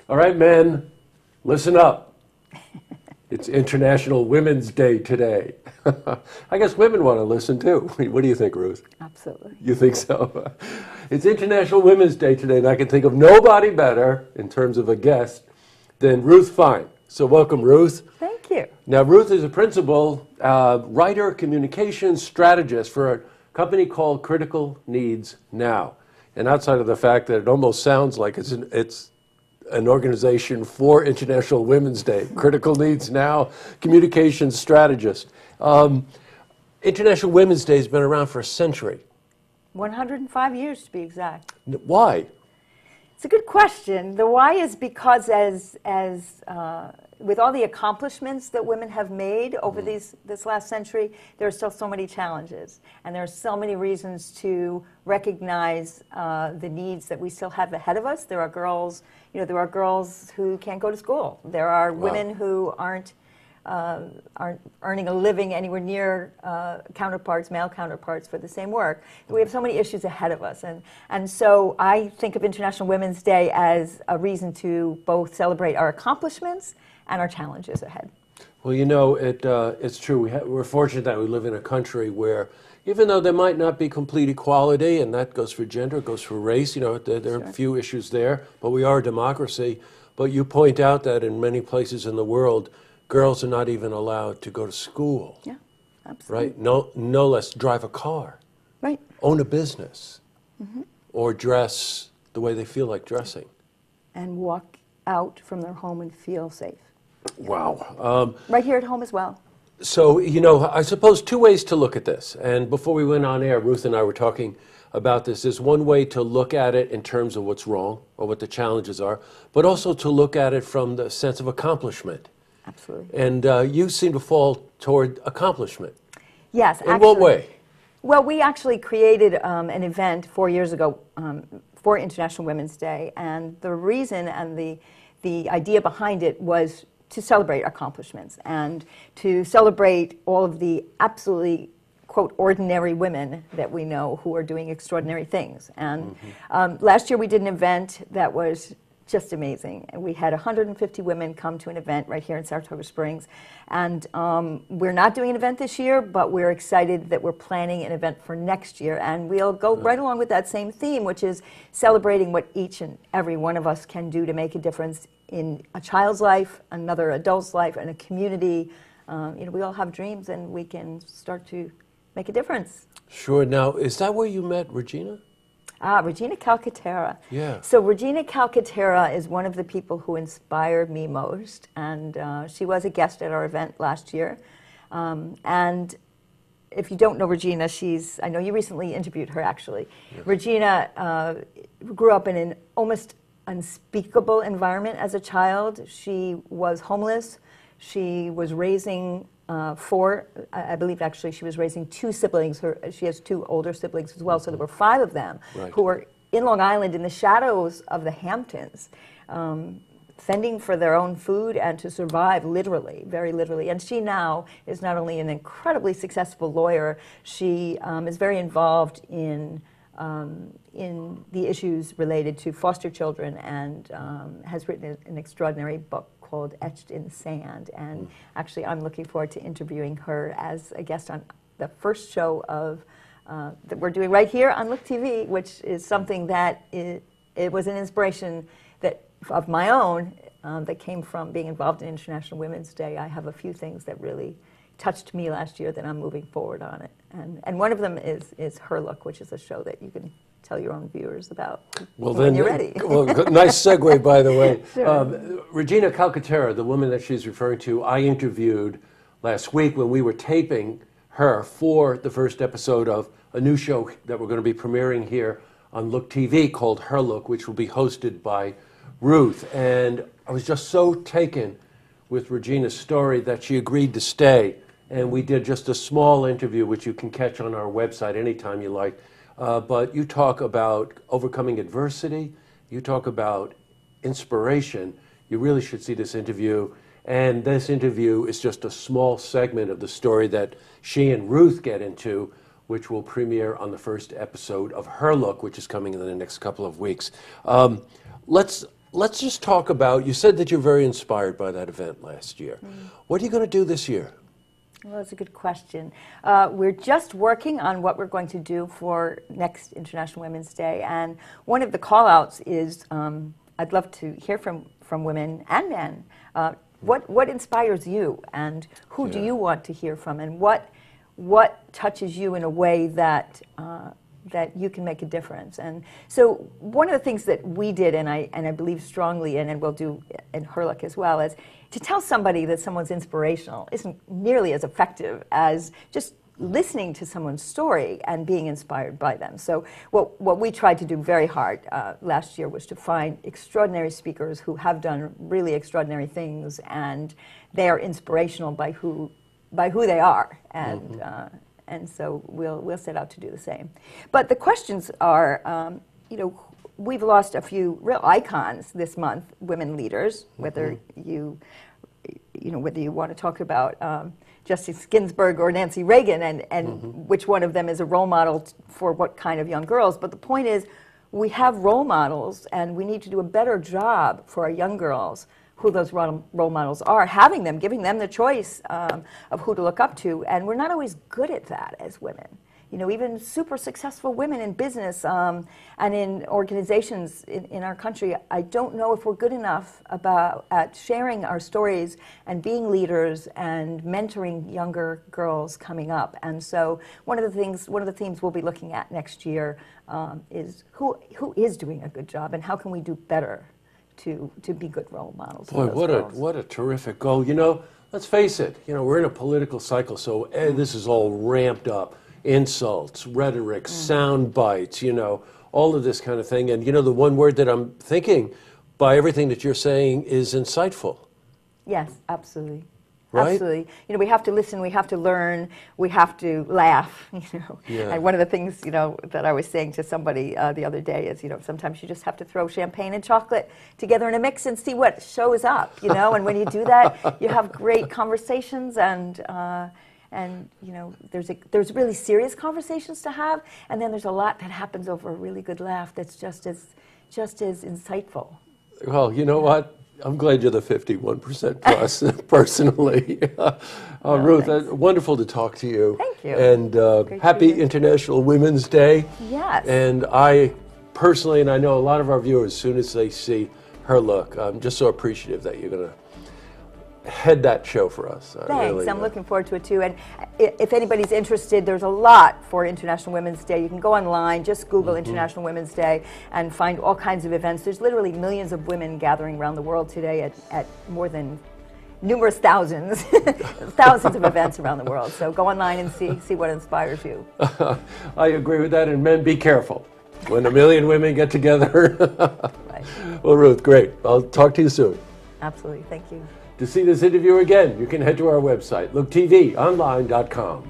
All right, men, listen up. It's International Women's Day today. I guess women want to listen too. What do you think, Ruth? Absolutely. You think so? It's International Women's Day today, and I can think of nobody better in terms of a guest than Ruth Fein. So welcome, Ruth. Thank you. Now, Ruth is a principal writer, communications strategist for a company called Critical Needs Now. And outside of the fact that it almost sounds like it's an organization for International Women's Day, Critical Needs Now, communications strategist. International Women's Day has been around for a century. 105 years to be exact. Why? It's a good question. The why is because with all the accomplishments that women have made over this last century, there are still so many challenges. And there are so many reasons to recognize the needs that we still have ahead of us. There are girls, there are girls who can't go to school. There are women who aren't earning a living anywhere near male counterparts for the same work. We have so many issues ahead of us. And so I think of International Women's Day as a reason to both celebrate our accomplishments and our challenges ahead. Well, it's true. We're fortunate that we live in a country where, even though there might not be complete equality, and that goes for gender, it goes for race, there are a few issues there, but we are a democracy. But you point out that in many places in the world, girls are not even allowed to go to school. Yeah, absolutely. Right? No less drive a car. Right. Own a business. Or dress the way they feel like dressing. And walk out from their home and feel safe. Wow. Right here at home as well. So, I suppose two ways to look at this. And before we went on air, Ruth and I were talking about this. There's one way to look at it in terms of what's wrong or what the challenges are, but also to look at it from the sense of accomplishment. Absolutely. And you seem to fall toward accomplishment. Yes. In what way? Well, we actually created an event 4 years ago for International Women's Day, and the reason and the idea behind it was to celebrate accomplishments and to celebrate all of the absolutely, quote, ordinary women that we know who are doing extraordinary things. And last year we did an event that was just amazing. We had 150 women come to an event right here in Saratoga Springs. And we're not doing an event this year, but we're excited that we're planning an event for next year. And we'll go right along with that same theme, which is celebrating what each and every one of us can do to make a difference in a child's life, another adult's life, and a community. We all have dreams, and we can start to make a difference. Sure. Now, is that where you met Regina? Regina Calcaterra. Yeah. So Regina Calcaterra is one of the people who inspired me most, and she was a guest at our event last year. And if you don't know Regina, I know you recently interviewed her, actually. Yes. Regina grew up in an almost unspeakable environment as a child. She was homeless. She was raising I believe actually she was raising two siblings. She has two older siblings as well, so there were 5 of them who were in Long Island in the shadows of the Hamptons, fending for their own food and to survive, literally, very literally. And she now is not only an incredibly successful lawyer, she is very involved in the issues related to foster children and has written an extraordinary book called Etched in Sand. And actually I'm looking forward to interviewing her as a guest on the first show that we're doing right here on Look TV, which is something that it was an inspiration of my own that came from being involved in International Women's Day. I have a few things that really touched me last year that I'm moving forward on it. And one of them is Her Look, which is a show that you can tell your own viewers about when you're ready. Well, nice segue, by the way. Sure. Regina Calcaterra, the woman that she's referring to, I interviewed last week when we were taping her for the first episode of a new show that we're going to be premiering here on Look TV called Her Look, which will be hosted by Ruth. And I was just so taken with Regina's story that she agreed to stay. And we did just a small interview, which you can catch on our website anytime you like. But you talk about overcoming adversity. You talk about inspiration. You really should see this interview. And this interview is just a small segment of the story that she and Ruth get into, which will premiere on the first episode of Her Look, which is coming in the next couple of weeks. Let's let's just talk about, you said that you're very inspired by that event last year. What are you going to do this year? Well, that's a good question. We're just working on what we're going to do for next International Women's Day, and one of the call-outs is I'd love to hear from women and men. What inspires you, and who do you want to hear from, and what touches you in a way that that you can make a difference? And so one of the things that we did, and I believe strongly in, and we'll do in Herlick as well, is to tell somebody that someone's inspirational isn't nearly as effective as just listening to someone's story and being inspired by them. So what we tried to do very hard last year was to find extraordinary speakers who have done really extraordinary things, and they are inspirational by who they are, and so we'll set out to do the same. But the questions are, you know, we've lost a few real icons this month, women leaders, whether you want to talk about Justice Ginsburg or Nancy Reagan, and which one of them is a role model for what kind of young girls. But the point is, we have role models, and we need to do a better job for our young girls who those role models are, having them, giving them the choice of who to look up to. And we're not always good at that as women. You know, even super successful women in business and in organizations in our country, I don't know if we're good enough at sharing our stories and being leaders and mentoring younger girls coming up. And so one of the themes we'll be looking at next year is who is doing a good job, and how can we do better to be good role models. Boy, what a terrific goal. You know, let's face it, you know, we're in a political cycle, so this is all ramped up. Insults, rhetoric, sound bites, you know, all of this kind of thing. And, you know, the one word that I'm thinking by everything that you're saying is insightful. Yes, absolutely. Right? Absolutely. You know, we have to listen, we have to learn, we have to laugh, you know. Yeah. And one of the things, you know, that I was saying to somebody the other day is, you know, sometimes you just have to throw champagne and chocolate together in a mix and see what shows up, you know. And when you do that, you have great conversations, and you know, there's really serious conversations to have, and then there's a lot that happens over a really good laugh that's just as insightful. Well, you know what? I'm glad you're the 51% plus, personally. Ruth, wonderful to talk to you. Thank you. And happy International Women's Day. Yes. And I personally, and I know a lot of our viewers, as soon as they see her look, I'm just so appreciative that you're going to head that show for us. Thanks. Really, I'm looking forward to it too. And if anybody's interested, there's a lot for International Women's Day. You can go online, just Google International Women's Day, and find all kinds of events. There's literally millions of women gathering around the world today at more than numerous thousands, thousands of events around the world. So go online and see what inspires you. I agree with that. And men, be careful when a million women get together. Right. Well, Ruth, great. I'll talk to you soon. Absolutely. Thank you. To see this interview again, you can head to our website, looktvonline.com.